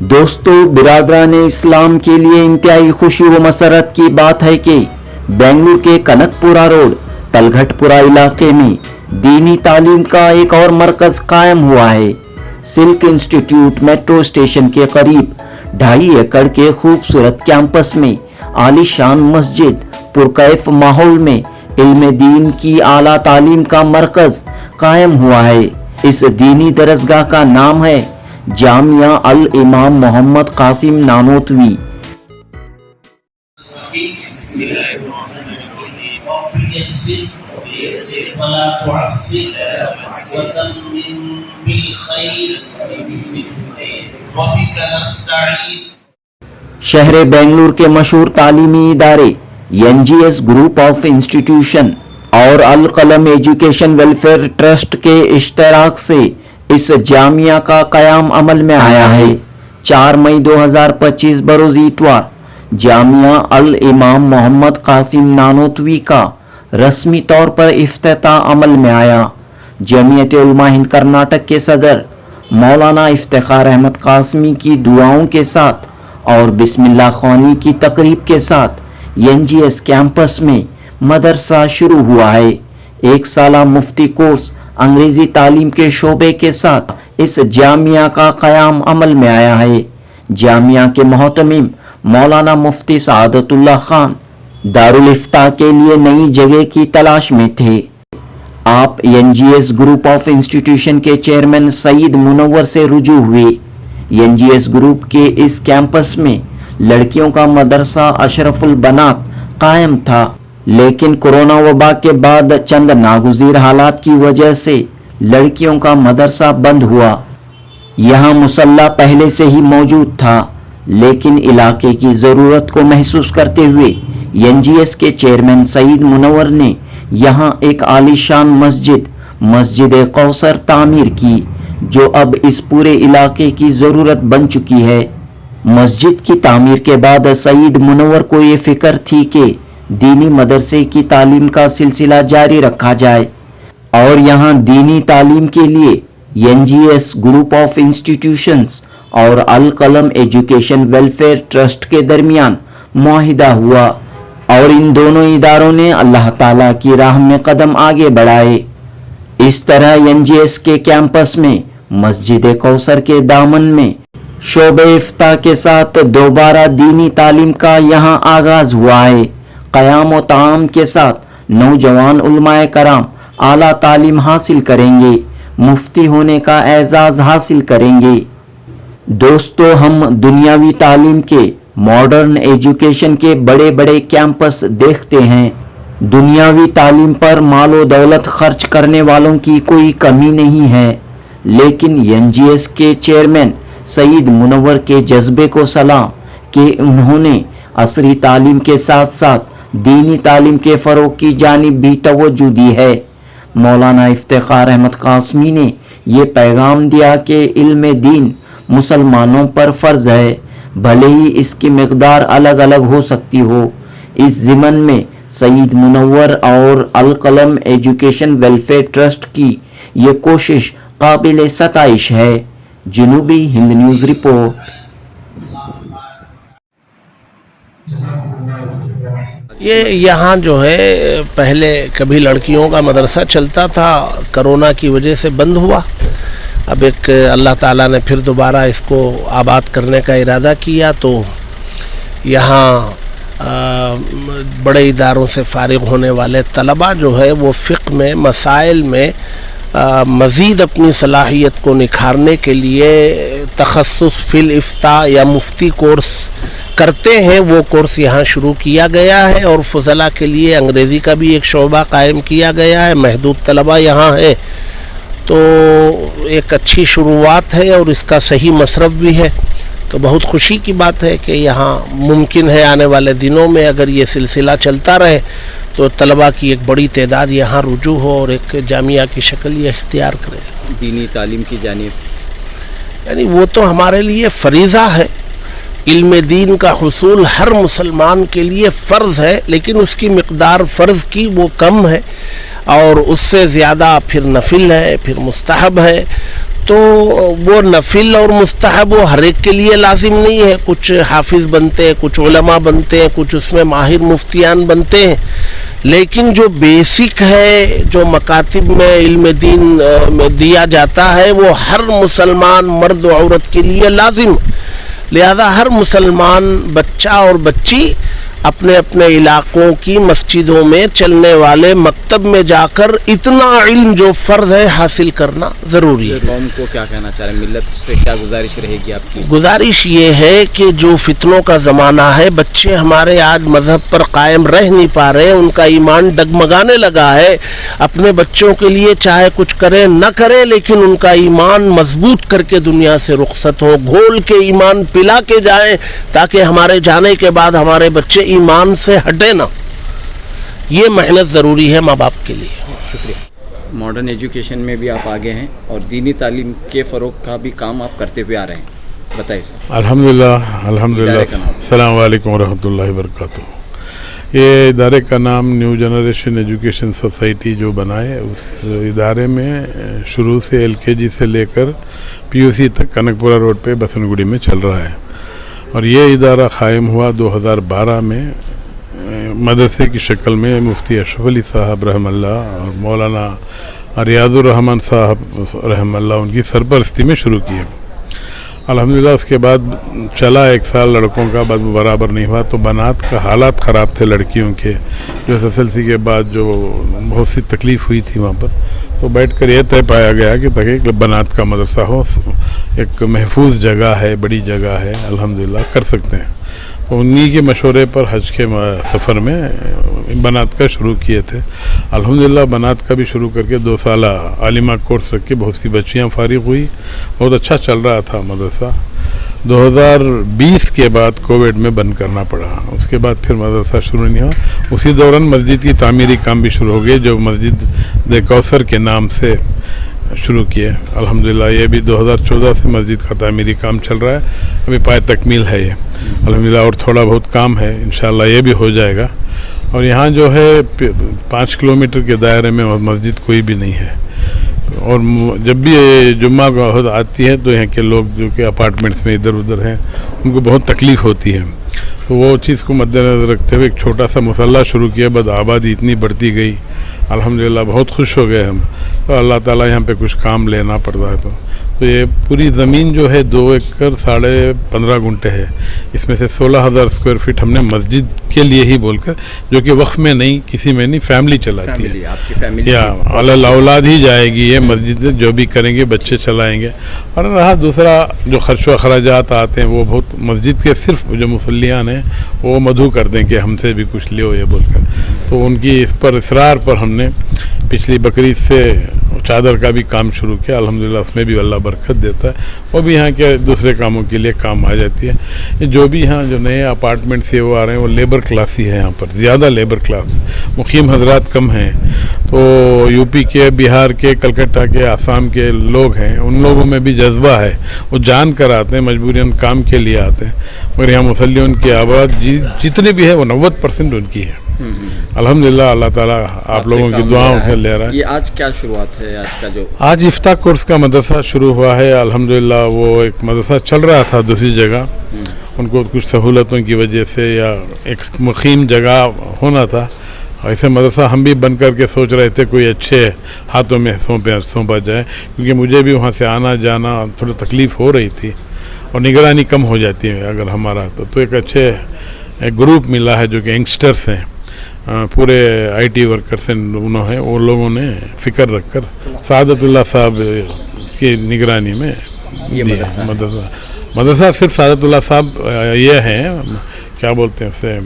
دوستو برادران اسلام کے لیے انتہائی خوشی و مسرت کی بات ہے کہ بنگلور کے کنک پورہ روڈ تلگھٹ پورہ علاقے میں دینی تعلیم کا ایک اور مرکز قائم ہوا ہے۔ سلک انسٹیٹیوٹ میٹرو اسٹیشن کے قریب 2.5 ایکڑ کے خوبصورت کیمپس میں عالی شان مسجد پرکیف ماحول میں علم دین کی اعلیٰ تعلیم کا مرکز قائم ہوا ہے۔ اس دینی درسگاہ کا نام ہے جامعہ الامام محمد قاسم نانوتوی۔ شہر بنگلور کے مشہور تعلیمی ادارے NGS گروپ آف انسٹیٹیوشن اور القلم ایجوکیشن ویلفیئر ٹرسٹ کے اشتراک سے اس جامعہ کا قیام عمل میں آیا ہے۔ 4 مئی 2025 بروز اتوار جامعہ الامام محمد قاسم نانوتوی کا رسمی طور پر افتتاح عمل میں آیا۔ جمعیت علماء ہند کرناٹک کے صدر مولانا افتخار احمد قاسمی کی دعاؤں کے ساتھ اور بسم اللہ خوانی کی تقریب کے ساتھ NGS کیمپس میں مدرسہ شروع ہوا ہے۔ 1 سالہ مفتی کورس انگریزی تعلیم کے شعبے کے ساتھ اس جامعہ کا قیام عمل میں آیا ہے۔ جامعہ کے محتمم مولانا مفتی سعادت اللہ خان دارالفتاح کے لیے نئی جگہ کی تلاش میں تھے۔ آپ NGS گروپ آف انسٹیٹیوشن کے چیئرمین سعید منور سے رجوع ہوئے۔ NGS گروپ کے اس کیمپس میں لڑکیوں کا مدرسہ اشرف البنات قائم تھا، لیکن کورونا وبا کے بعد چند ناگزیر حالات کی وجہ سے لڑکیوں کا مدرسہ بند ہوا۔ یہاں مصلی پہلے سے ہی موجود تھا، لیکن علاقے کی ضرورت کو محسوس کرتے ہوئے NGS کے چیئرمین سعید منور نے یہاں ایک عالی شان مسجد کوثر تعمیر کی، جو اب اس پورے علاقے کی ضرورت بن چکی ہے۔ مسجد کی تعمیر کے بعد سعید منور کو یہ فکر تھی کہ دینی مدرسے کی تعلیم کا سلسلہ جاری رکھا جائے اور یہاں دینی تعلیم کے لیے NGS گروپ آف انسٹیٹیوشنز اور القلم ایجوکیشن ویلفیئر ٹرسٹ کے درمیان معاہدہ ہوا اور ان دونوں اداروں نے اللہ تعالیٰ کی راہ میں قدم آگے بڑھائے۔ اس طرح NGS کے کیمپس میں مسجد کوثر کے دامن میں شعبہ افتاح کے ساتھ دوبارہ دینی تعلیم کا یہاں آغاز ہوا ہے۔ قیام و تعام کے ساتھ نوجوان علماء کرام اعلیٰ تعلیم حاصل کریں گے، مفتی ہونے کا اعزاز حاصل کریں گے۔ دوستو، ہم دنیاوی تعلیم کے ماڈرن ایجوکیشن کے بڑے بڑے کیمپس دیکھتے ہیں۔ دنیاوی تعلیم پر مال و دولت خرچ کرنے والوں کی کوئی کمی نہیں ہے، لیکن NGS کے چیئرمین سعید منور کے جذبے کو سلام کہ انہوں نے عصری تعلیم کے ساتھ ساتھ دینی تعلیم کے فروغ کی جانب بھی توجہ دی ہے۔ مولانا افتخار احمد قاسمی نے یہ پیغام دیا کہ علم دین مسلمانوں پر فرض ہے، بھلے ہی اس کی مقدار الگ الگ ہو سکتی ہو۔ اس ضمن میں سعید منور اور القلم ایجوکیشن ویلفیئر ٹرسٹ کی یہ کوشش قابل ستائش ہے۔ جنوبی ہند نیوز رپورٹ۔ یہ یہاں جو ہے پہلے کبھی لڑکیوں کا مدرسہ چلتا تھا، کرونا کی وجہ سے بند ہوا۔ اب ایک اللہ تعالیٰ نے پھر دوبارہ اس کو آباد کرنے کا ارادہ کیا، تو یہاں بڑے اداروں سے فارغ ہونے والے طلباء جو ہے وہ فقہ میں مسائل میں مزید اپنی صلاحیت کو نکھارنے کے لیے تخصص فی الافتاء یا مفتی کورس کرتے ہیں، وہ کورس یہاں شروع کیا گیا ہے اور فضلاء کے لیے انگریزی کا بھی ایک شعبہ قائم کیا گیا ہے۔ محدود طلباء یہاں ہیں، تو ایک اچھی شروعات ہے اور اس کا صحیح مصرف بھی ہے، تو بہت خوشی کی بات ہے کہ یہاں ممکن ہے آنے والے دنوں میں اگر یہ سلسلہ چلتا رہے تو طلباء کی ایک بڑی تعداد یہاں رجوع ہو اور ایک جامعہ کی شکل یہ اختیار کرے۔ دینی تعلیم کی جانب یعنی وہ تو ہمارے لیے فریضہ ہے، علم دین کا حصول ہر مسلمان کے لیے فرض ہے، لیکن اس کی مقدار فرض کی وہ کم ہے اور اس سے زیادہ پھر نفل ہے، پھر مستحب ہے، تو وہ نفل اور مستحب وہ ہر ایک کے لیے لازم نہیں ہے. کچھ حافظ بنتے ہیں, کچھ علماء بنتے ہیں, کچھ اس میں ماہر مفتیان بنتے ہیں, لیکن جو بیسک ہے, جو مکاتب میں علم دین میں دیا جاتا ہے, وہ ہر مسلمان مرد و عورت کے لیے لازم. لہذا ہر مسلمان بچہ اور بچی اپنے اپنے علاقوں کی مسجدوں میں چلنے والے مکتب میں جا کر اتنا علم جو فرض ہے حاصل کرنا ضروری ہے. قوم کو کیا کہنا چاہ رہے ہیں, ملت سے کیا گزارش رہے گی آپ کی؟ گزارش یہ ہے کہ جو فتنوں کا زمانہ ہے, بچے ہمارے آج مذہب پر قائم رہ نہیں پا رہے, ان کا ایمان ڈگمگانے لگا ہے. اپنے بچوں کے لیے چاہے کچھ کرے نہ کرے, لیکن ان کا ایمان مضبوط کر کے دنیا سے رخصت ہو, گھول کے ایمان پلا کے جائیں, تاکہ ہمارے جانے کے بعد ہمارے بچے ایمان سے ہٹے نہ. یہ محنت ضروری ہے ماں باپ کے لیے. شکریہ. ماڈرن ایجوکیشن میں بھی آپ آگے ہیں اور دینی تعلیم کے فروغ کا بھی کام آپ کرتے ہوئے آ رہے ہیں, بتائیے سر. الحمدللہ. السلام علیکم ورحمۃ اللہ وبرکاتہ. یہ ادارے کا نام نیو جنریشن ایجوکیشن سوسائٹی جو بنا ہے, اس ادارے میں شروع سے LKG سے لے کر PUC تک کنکپورہ روڈ پہ بسن گڑی میں چل رہا ہے. اور یہ ادارہ قائم ہوا 2012 میں مدرسے کی شکل میں. مفتی اشرف علی صاحب رحم اللہ اور مولانا ریاض الرحمن صاحب رحم اللہ ان کی سرپرستی میں شروع کیے. الحمدللہ اس کے بعد چلا 1 سال لڑکوں کا, بعد برابر نہیں ہوا تو بنات کا حالات خراب تھے لڑکیوں کے, جو SSLC کے بعد جو بہت سی تکلیف ہوئی تھی وہاں پر, تو بیٹھ کر یہ طے پایا گیا کہ تاکہ بنات کا مدرسہ ہو, ایک محفوظ جگہ ہے, بڑی جگہ ہے, الحمدللہ کر سکتے ہیں. تو انہی کے مشورے پر حج کے سفر میں بنات کا شروع کیے تھے. الحمدللہ بنات کا بھی شروع کر کے 2 سالہ عالمہ کورس رکھ کے بہت سی بچیاں فارغ ہوئی. بہت اچھا چل رہا تھا مدرسہ. 2020 کے بعد کووڈ میں بند کرنا پڑا, اس کے بعد پھر مدرسہ شروع نہیں ہوا. اسی دوران مسجد کی تعمیری کام بھی شروع ہو گئے, جو مسجد دے کوثر کے نام سے شروع کیے. الحمدللہ یہ بھی 2014 سے مسجد کا تعمیری کام چل رہا ہے, ابھی پائے تکمیل ہے یہ الحمدللہ, اور تھوڑا بہت کام ہے, انشاءاللہ یہ بھی ہو جائے گا. اور یہاں جو ہے 5 کلومیٹر کے دائرے میں مسجد کوئی بھی نہیں ہے. اور جب بھی جمعہ کا وقت آتی ہے تو یہاں کے لوگ جو کہ اپارٹمنٹس میں ادھر ادھر ہیں, ان کو بہت تکلیف ہوتی ہے. تو وہ چیز کو مد نظر رکھتے ہوئے ایک چھوٹا سا مصلی شروع کیا. بعد آبادی اتنی بڑھتی گئی, الحمدللہ بہت خوش ہو گئے ہم. تو اللہ تعالیٰ یہاں پہ کچھ کام لینا پڑتا ہے. تو یہ پوری زمین جو ہے 2 ایکڑ 15.5 گنٹے ہے. اس میں سے 16,000 اسکوائر فٹ ہم نے مسجد کے لیے ہی بول کر, جو کہ وقف میں نہیں, کسی میں نہیں, فیملی چلاتی ہے, آپ کی فیملی یا اولاد ہی جائے گی. یہ مسجد جو بھی کریں گے بچے چلائیں گے. اور رہا دوسرا جو خرچ و اخراجات آتے ہیں, وہ بہت مسجد کے صرف جو مصلیان ہیں وہ مدعو کر دیں کہ ہم سے بھی کچھ لیو یہ بول کر. تو ان کی اس پر اصرار پر ہم نے پچھلی بقرعید سے چادر کا بھی کام شروع کیا. الحمدللہ اس میں بھی اللہ برکت دیتا ہے. وہ بھی یہاں کے دوسرے کاموں کے لیے کام آ جاتی ہے. جو بھی یہاں جو نئے اپارٹمنٹس یہ وہ آ رہے ہیں, وہ لیبر کلاس ہی ہے. یہاں پر زیادہ لیبر کلاس, مقیم حضرات کم ہیں. تو UP کے, بہار کے, کلکتہ کے, آسام کے لوگ ہیں, ان لوگوں میں بھی جذبہ ہے, وہ جان کر آتے ہیں, مجبوراً کام کے لیے آتے ہیں. مگر یہاں مسلیوں کی آباد جتنے بھی ہے وہ 90% ان کی ہے. الحمدللہ اللہ تعالیٰ آپ لوگوں کی دعاؤں سے لے رہا ہے. یہ آج کیا شروعات ہے؟ آج کا جو آج افتاح کورس کا مدرسہ شروع ہوا ہے. الحمدللہ وہ ایک مدرسہ چل رہا تھا دوسری جگہ, ان کو کچھ سہولتوں کی وجہ سے یا ایک مقیم جگہ ہونا تھا. ایسے مدرسہ ہم بھی بن کر کے سوچ رہے تھے کوئی اچھے ہاتھوں میں سونپا جائے, کیونکہ مجھے بھی وہاں سے آنا جانا تھوڑا تکلیف ہو رہی تھی اور نگرانی کم ہو جاتی ہے اگر ہمارا. تو ایک اچھے گروپ ملا ہے جو کہ ینگسٹرس ہیں, پورے IT ورکرس انہوں ہیں. وہ لوگوں نے فکر رکھ کر سعادت اللہ صاحب کی نگرانی میں دیا مدرسہ. صرف سعادت اللہ صاحب یہ ہیں, کیا بولتے ہیں اسے,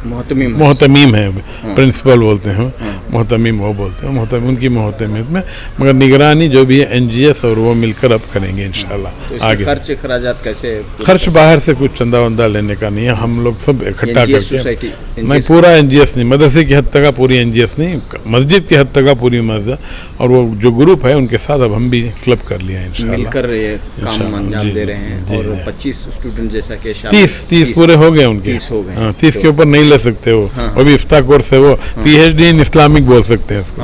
محتمیم ہیں, پرنسپل بولتے ہیں, محتمیم وہ بولتے ہیں, ان کی محتمیت میں. مگر نگرانی جو بھی ہے NGS اور وہ مل کر اب کریں گے انشاءاللہ. آگے خرچ اخراجات کیسے؟ خرچ باہر سے کچھ چندہ وندہ لینے کا نہیں ہے, ہم لوگ سب اکٹھا کرتے ہیں. نہیں, پورا NGS نہیں, مدرسے کی حد تک کا پوری NGS نہیں, مسجد کی حد تک کا پوری مدرسہ. اور وہ جو گروپ ہے ان کے ساتھ اب ہم بھی کلب کر لیا انشاءاللہ, مل کر یہ کام انجام دے رہے ہیں. اور 25 اسٹوڈنٹ جیسا کہ 30 پورے ہو گئے ان کے. 30 ہو گئے. 30 کے اوپر نہیں لے سکتے ہو, وہ بھی افتاح کورس ہے, وہ PhD ان اسلامک بول سکتے ہیں اس کو,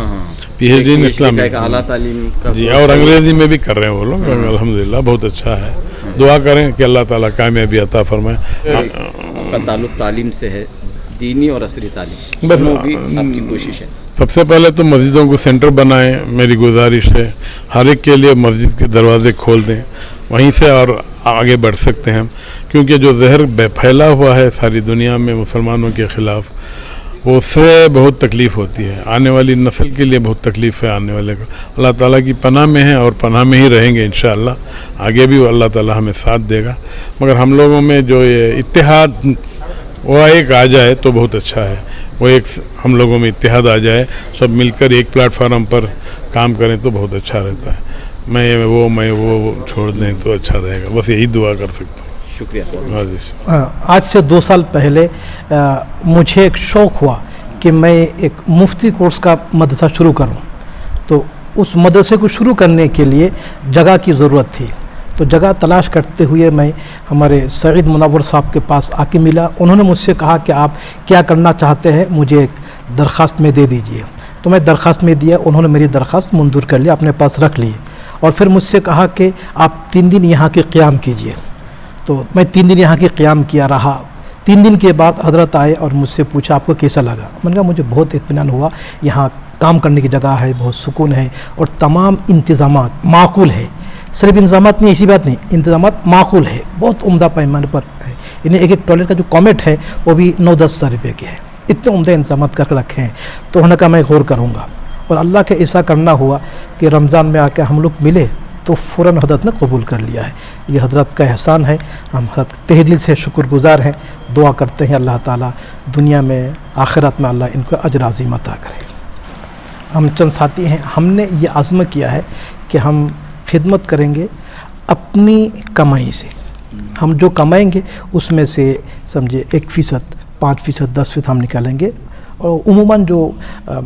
PhD ان اسلامک, اعلیٰ تعلیم کا جی, اور انگریزی میں بھی کر رہے ہیں وہ لوگ, الحمدللہ بہت اچھا ہے. دعا کریں کہ اللہ تعالیٰ کامیابی عطا فرمائے. آپ کا تعلق تعلیم سے ہے, دینی اور عصری تعلیم, بس وہ بھی آپ کی کوشش ہے. سب سے پہلے تو مسجدوں کو سینٹر بنائیں, میری گزارش ہے, ہر ایک کے لیے مسجد کے دروازے کھول دیں, وہیں سے اور آگے بڑھ سکتے ہیں ہم, کیونکہ جو زہر پھیلا ہوا ہے ساری دنیا میں مسلمانوں کے خلاف, وہ اس سے بہت تکلیف ہوتی ہے, آنے والی نسل کے لیے بہت تکلیف ہے آنے والے کو. اللہ تعالیٰ کی پناہ میں ہیں اور پناہ میں ہی رہیں گے انشاءاللہ, آگے بھی اللہ تعالیٰ ہمیں ساتھ دے گا. مگر ہم لوگوں میں جو یہ اتحاد وہ ایک آ جائے تو بہت اچھا ہے, وہ ایک ہم لوگوں میں اتحاد آ جائے, سب مل کر ایک پلیٹ فارم پر کام کریں تو بہت اچھا رہتا ہے. میں وہ چھوڑ دیں تو اچھا رہے گا, بس یہی دعا کر سکتا ہوں. شکریہ. آج سے 2 سال پہلے مجھے ایک شوق ہوا کہ میں ایک مفتی کورس کا مدرسہ شروع کروں, تو اس مدرسے کو شروع کرنے کے لیے جگہ کی ضرورت تھی. تو جگہ تلاش کرتے ہوئے میں ہمارے سعید منور صاحب کے پاس آ کے ملا. انہوں نے مجھ سے کہا کہ آپ کیا کرنا چاہتے ہیں, مجھے ایک درخواست میں دے دیجئے. تو میں درخواست میں دیا, انہوں نے میری درخواست منظور کر لیا, اپنے پاس رکھ لی, اور پھر مجھ سے کہا کہ آپ 3 دن یہاں کے قیام کیجئے. تو میں 3 دن یہاں کے قیام کیا رہا. 3 دن کے بعد حضرت آئے اور مجھ سے پوچھا آپ کو کیسا لگا. میں نے کہا مجھے بہت اطمینان ہوا, یہاں کام کرنے کی جگہ ہے, بہت سکون ہے, اور تمام انتظامات معقول ہے. صرف انتظامات نہیں, ایسی بات نہیں, انتظامات معقول ہے, بہت عمدہ پیمانے پر ہے. یعنی ایک ٹوائلٹ کا جو کومیٹ ہے وہ بھی 9-10 ہزار روپے کے ہے. اتنے عمدہ انتظامات کر کے رکھے ہیں. تو انہوں نے کہا میں غور کروں گا, اور اللہ کے ایسا کرنا ہوا کہ رمضان میں آ کے ہم لوگ ملے تو فوراً حضرت نے قبول کر لیا ہے. یہ حضرت کا احسان ہے, ہم حضرت تہ دل سے شکر گزار ہیں. دعا کرتے ہیں اللہ تعالیٰ دنیا میں آخرت میں اللہ ان کو اجر عظیم عطا کرے. ہم چند ساتھی ہیں, ہم نے یہ عزم کیا ہے کہ ہم خدمت کریں گے اپنی کمائی سے. ہم جو کمائیں گے اس میں سے سمجھے 1%, 5%, 10% ہم نکالیں گے, اور عموماً جو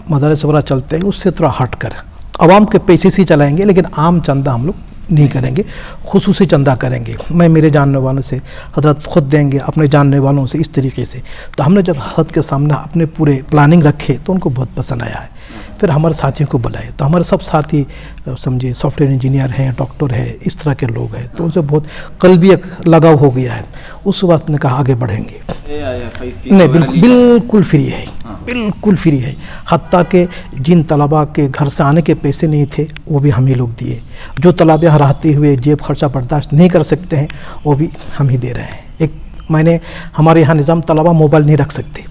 مدارس وغیرہ چلتے ہیں اس سے تھوڑا ہٹ کر عوام کے پیسے سے چلائیں گے, لیکن عام چندہ ہم لوگ نہیں کریں گے, خصوصی چندہ کریں گے. میں میرے جاننے والوں سے, حضرت خود دیں گے اپنے جاننے والوں سے, اس طریقے سے. تو ہم نے جب حضرت کے سامنے اپنے پورے پلاننگ رکھے تو ان کو بہت پسند آیا ہے. پھر ہمارے ساتھیوں کو بلائے, تو ہمارے سب ساتھی سمجھے سافٹ ویئر انجینئر ہیں, ڈاکٹر ہے, اس طرح کے لوگ ہیں, تو ان سے بہت قلبی ایک لگاؤ ہو گیا ہے. اس وقت نے کہا آگے بڑھیں گے. نہیں, بالکل فری ہے, بالکل فری ہے. حتیٰ کہ جن طلباء کے گھر سے آنے کے پیسے نہیں تھے وہ بھی ہم ہی لوگ دیے. جو طلباء یہاں رہتے ہوئے جیب خرچہ برداشت نہیں کر سکتے ہیں وہ بھی ہم ہی دے رہے ہیں. ایک میں نے ہمارے یہاں نظام طلباء موبائل نہیں رکھ سکتے,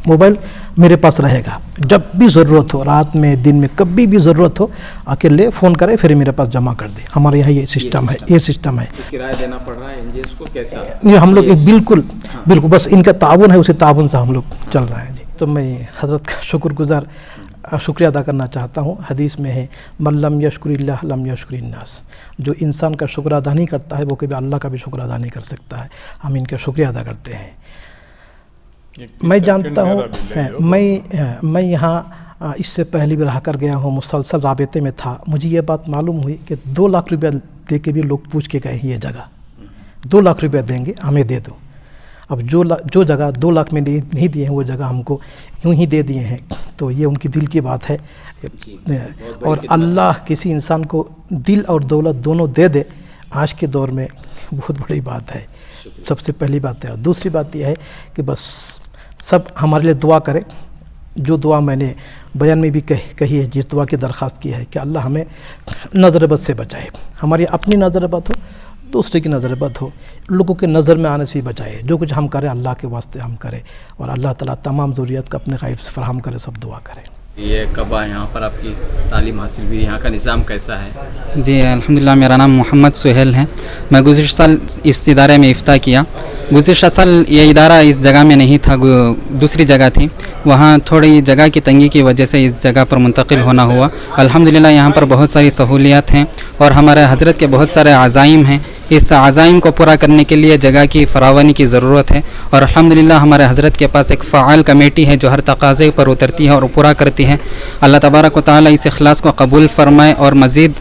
موبائل میرے پاس رہے گا, جب بھی ضرورت ہو, رات میں دن میں کبھی بھی ضرورت ہو اکیلے فون کرے پھر میرے پاس جمع کر دے. ہمارے یہاں یہ سسٹم ہے, یہ سسٹم ہے. کرایہ دینا پڑ رہا ہے NGS کو, کیسا یہ ہم لوگ بالکل بس ان کا تعاون ہے, اسی تعاون سے ہم لوگ چل رہے ہیں. جی, تو میں حضرت کا شکر گزار شکریہ ادا کرنا چاہتا ہوں. حدیث میں ہے من لم یشکر اللہ لم یشکر الناس, جو انسان کا شکر ادا نہیں کرتا ہے وہ کبھی اللہ کا بھی شکر ادا نہیں کر سکتا ہے. ہم ان کا شکریہ ادا کرتے ہیں. میں جانتا ہوں, میں یہاں اس سے پہلے بھی رہ کر گیا ہوں, مسلسل رابطے میں تھا. مجھے یہ بات معلوم ہوئی کہ 2 لاکھ روپیہ دے کے بھی لوگ پوچھ کے گئے یہ جگہ 2 لاکھ روپیہ دیں گے ہمیں دے دو. اب جو جگہ 2 لاکھ میں نہیں دیے ہیں وہ جگہ ہم کو یوں ہی دے دیے ہیں. تو یہ ان کی دل کی بات ہے, اور اللہ کسی انسان کو دل اور دولت دونوں دے دے آج کے دور میں بہت بڑی بات ہے. سب سے پہلی بات ہے. دوسری بات یہ ہے کہ بس سب ہمارے لیے دعا کرے. جو دعا میں نے بیان میں بھی کہی ہے, جس دعا کی درخواست کی ہے کہ اللہ ہمیں نظر بد سے بچائے. ہماری اپنی نظر بد ہو, دوسرے کی نظر بد ہو, لوگوں کے نظر میں آنے سے ہی بچائے. جو کچھ ہم کریں اللہ کے واسطے ہم کریں, اور اللہ تعالیٰ تمام ضروریات کو اپنے غیب سے فراہم کرے. سب دعا کریں. یہ کب یہاں پر آپ کی تعلیم حاصل ہوئی, یہاں کا نظام کیسا ہے؟ جی الحمدللہ, میرا نام محمد سہیل ہے. میں گزشتہ سال اس ادارے میں افتاح کیا. گزشتہ سال یہ ادارہ اس جگہ میں نہیں تھا, دوسری جگہ تھی. وہاں تھوڑی جگہ کی تنگی کی وجہ سے اس جگہ پر منتقل ہونا ہوا. الحمدللہ یہاں پر بہت ساری سہولیات ہیں, اور ہمارے حضرت کے بہت سارے عزائم ہیں. اس عزائم کو پورا کرنے کے لیے جگہ کی فراوانی کی ضرورت ہے, اور الحمدللہ ہمارے حضرت کے پاس ایک فعال کمیٹی ہے جو ہر تقاضے پر اترتی ہے اور پورا کرتی ہے. اللہ تبارک و تعالی اس اخلاص کو قبول فرمائے, اور مزید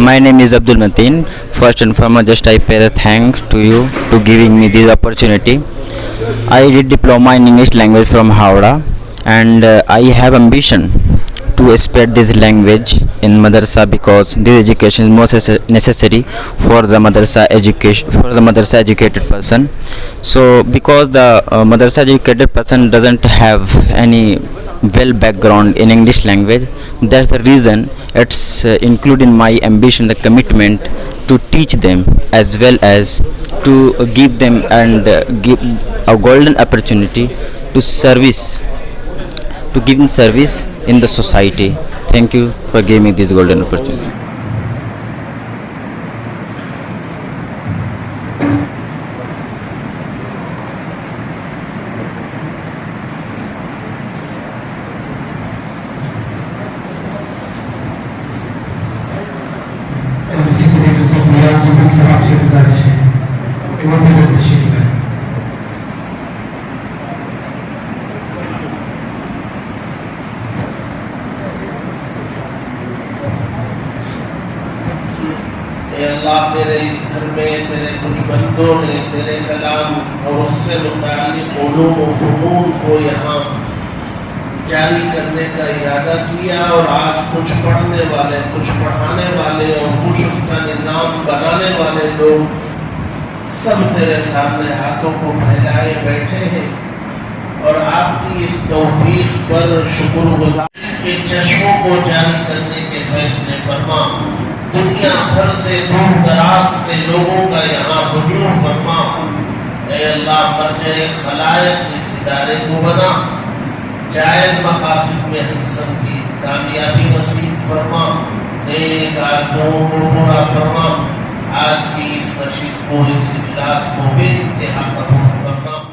My name is Abdul Mateen. First and foremost, just I pay the thanks to you to giving me this opportunity. I did diploma in English language from Howrah, and I have ambition to spread this language in madrasa because this education is most necessary for the madrasa education, for the madrasa educated person. So because the madrasa educated person doesn't have any well background in English language, that's the reason it's included in my ambition, the commitment to teach them as well as to give them and give a golden opportunity to service, to give in service in the society. Thank you for giving me this golden opportunity. اے اللہ تیرے گھر میں تیرے کچھ بندوں نے تیرے کلام اور اس سے متعلق علوم و فنون کو یہاں جاری کرنے کا ارادہ کیا، اور آج کچھ پڑھنے والے، کچھ پڑھانے والے اور کچھ اس کا نظام بنانے والے لوگ سب تیرے سامنے ہاتھوں کو پھیلائے بیٹھے ہیں، اور آپ کی اس توفیق پر شکر گزار کے چشموں کو جاری کرنے کے فیصلے فرما، دنیا بھر سے دور دراز سے لوگوں کا یہاں ہجوم فرما۔ اے اللہ مرجع خلائق اس ادارے کو بنا، جائز مقاصد میں ہم سب کی کامیابی نصیب فرما، نیک آرزوؤں کو پورا فرما، آج کی اس نشست کو، اس اجلاس کو بے انتہا قبول فرما۔